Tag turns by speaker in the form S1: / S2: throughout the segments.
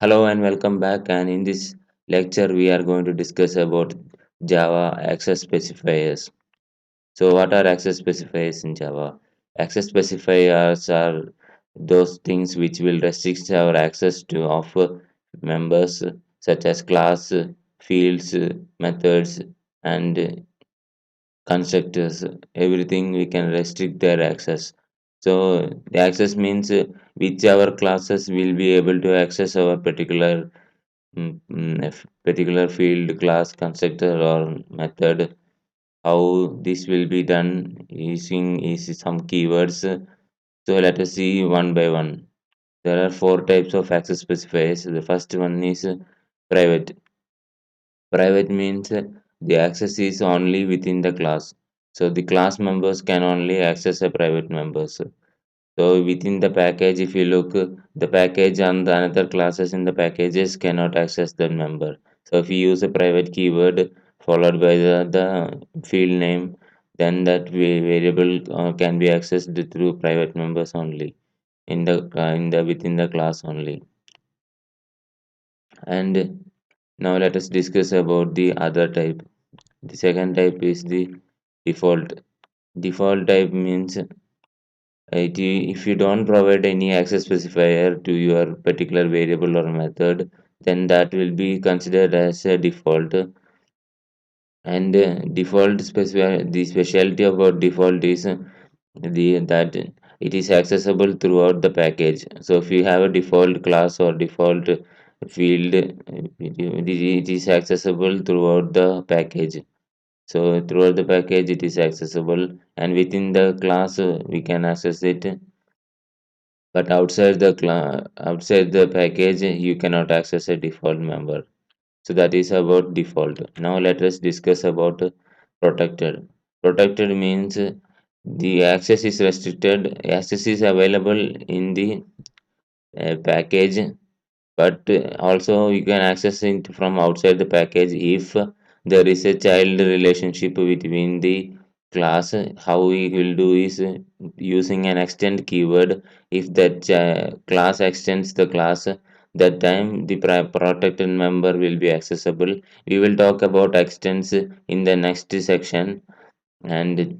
S1: Hello and welcome back. And in this lecture, we are going to discuss about Java access specifiers. So, what are access specifiers in Java? Access specifiers are those things which will restrict our access to of members, such as class, fields, methods, and constructors. Everything we can restrict their access. So, the access means which our classes will be able to access our particular field, class, constructor, or method. How this will be done using is some keywords. So let us see one by one. There are four types of access specifiers. The first one is private. Private means the access is only within the class. So the class members can only access a private members. So within the package, if you look, the package and the another classes in the packages cannot access the member. So if you use a private keyword followed by the field name, then that variable can be accessed through private members only in the within the class only. And now let us discuss about the other type. The second type is the default. Default type means if you don't provide any access specifier to your particular variable or method, then that will be considered as a default. And default specifier, the specialty about default is the that it is accessible throughout the package. So if you have a default class or default field, it is accessible throughout the package. So throughout the package, it is accessible, and within the class, we can access it, but outside the package you cannot access a default member. So that is about default. Now let us discuss about protected. Protected means the access is restricted. Access is available in the package, but also you can access it from outside the package if there is a child relationship between the class. How we will do is using an extend keyword. If that class extends the class, that time the protected member will be accessible. We will talk about extends in the next section, and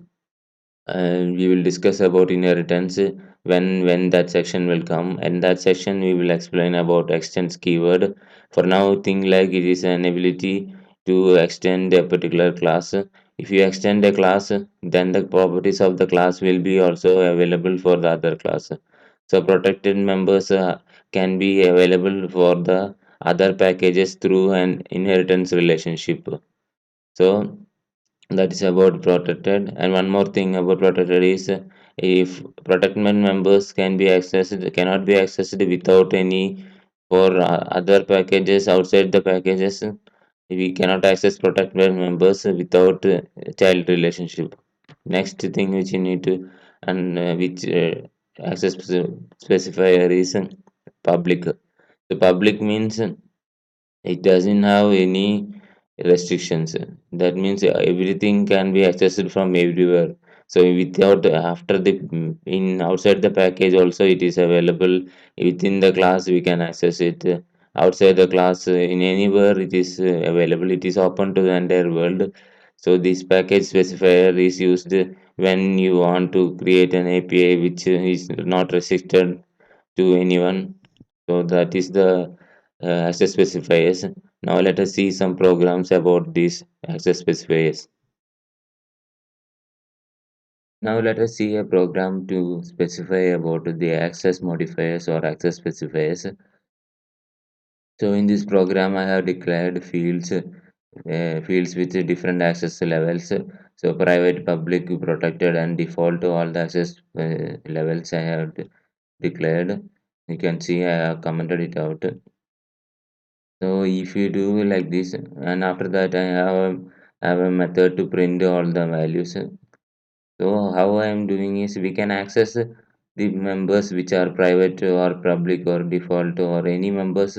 S1: we will discuss about inheritance when that section will come. And that section we will explain about extends keyword. For now, think like it is an ability to extend a particular class. If you extend a class, then the properties of the class will be also available for the other class. So protected members can be available for the other packages through an inheritance relationship. So that is about protected. And one more thing about protected is if protected members can be accessed cannot be accessed without any for other packages outside the packages. We cannot access protected members without child relationship. Next thing which you need to and which access specifier is public. The public means it doesn't have any restrictions. That means everything can be accessed from everywhere. So without after the in outside the package also it is available. Within the class we can access it. Outside the class in anywhere it is available. It is open to the entire world. So this package specifier is used when you want to create an API which is not restricted to anyone. So that is the access specifiers. Now let us see some programs about these access specifiers. Now let us see a program to specify about the access modifiers or access specifiers. So in this program, I have declared fields with different access levels. So private, public, protected, and default. All the access levels I have declared. You can see I have commented it out. So if you do like this, and after that I have a method to print all the values. So how I am doing is we can access the members which are private or public or default or any members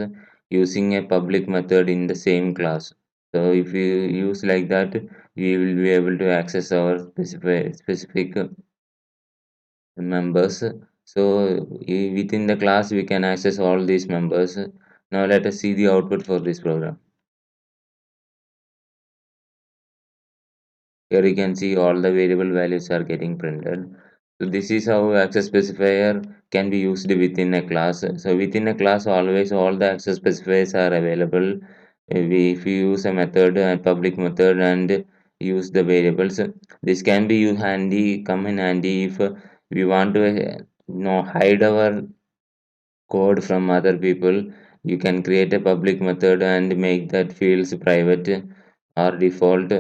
S1: using a public method in the same class. So if you use like that, we will be able to access our specific members. So within the class we can access all these members. Now let us see the output for this program. Here you can see all the variable values are getting printed. So this is how access specifier can be used within a class. So within a class always all the access specifiers are available. If you use a method, a public method, and use the variables, this can be handy, come in handy if we want to hide our code from other people. You can create a public method and make that fields private or default,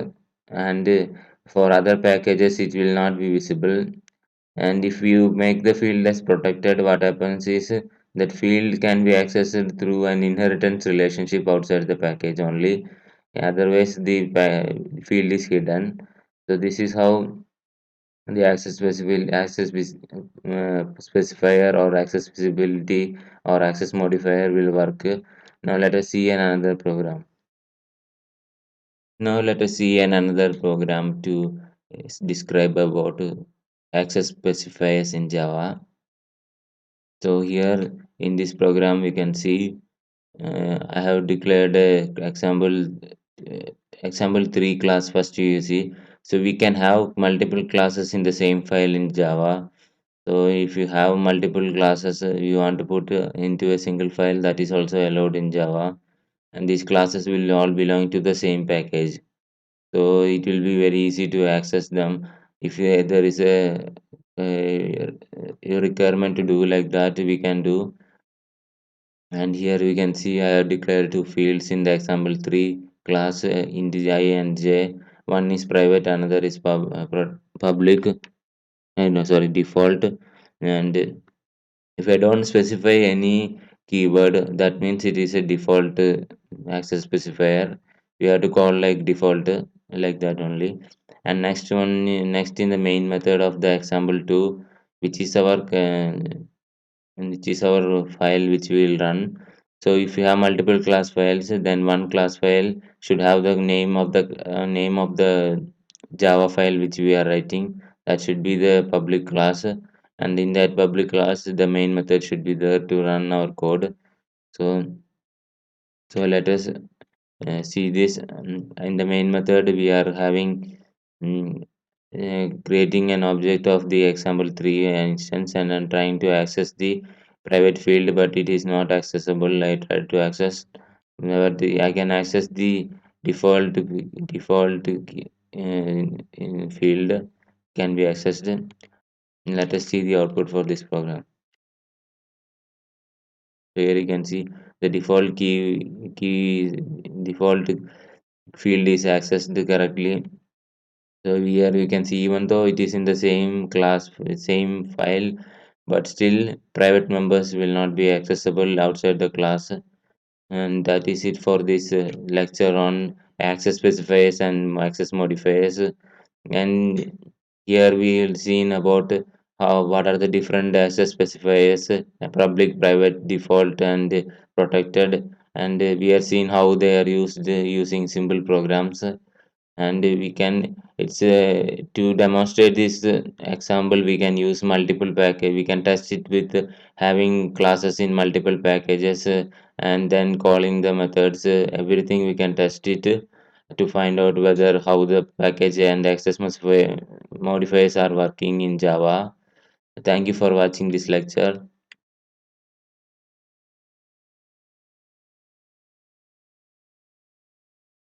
S1: and for other packages it will not be visible. And if you make the field as protected, what happens is that field can be accessed through an inheritance relationship outside the package only. Otherwise the field is hidden. So this is how the specifier or access visibility or access modifier will work. Now let us see another program. Now let us see another program to describe about access specifiers in Java. So here in this program we can see I have declared a uh, example 3 class first UC. So we can have multiple classes in the same file in Java. So if you have multiple classes you want to put into a single file, that is also allowed in Java, and these classes will all belong to the same package. So it will be very easy to access them. If there is a requirement to do like that, we can do. And here we can see I have declared two fields in the example 3 class int I and j. One is private, another is public. No, sorry, default. And if I don't specify any keyword, that means it is a default access specifier. We have to call like default like that only. And next one, next in the main method of the example 2, which is our file which we will run. So if you have multiple class files, then one class file should have the name of the Java file which we are writing. That should be the public class, and in that public class the main method should be there to run our code. So so let us see this. In the main method we are having mm, creating an object of the example 3 instance, and I'm trying to access the private field, but it is not accessible. I tried to access, but I can access the default field can be accessed. Let us see the output for this program. So here you can see the default default field is accessed correctly. So here you can see even though it is in the same class, same file, but still private members will not be accessible outside the class. And that is it for this lecture on access specifiers and access modifiers. And here we will see about how what are the different access specifiers, public, private, default, and protected. And we are seeing how they are used using simple programs. And we can it's to demonstrate this example, we can use multiple package. We can test it with having classes in multiple packages, and then calling the methods, everything we can test it to find out whether how the package and access modifiers are working in Java. Thank you for watching this lecture.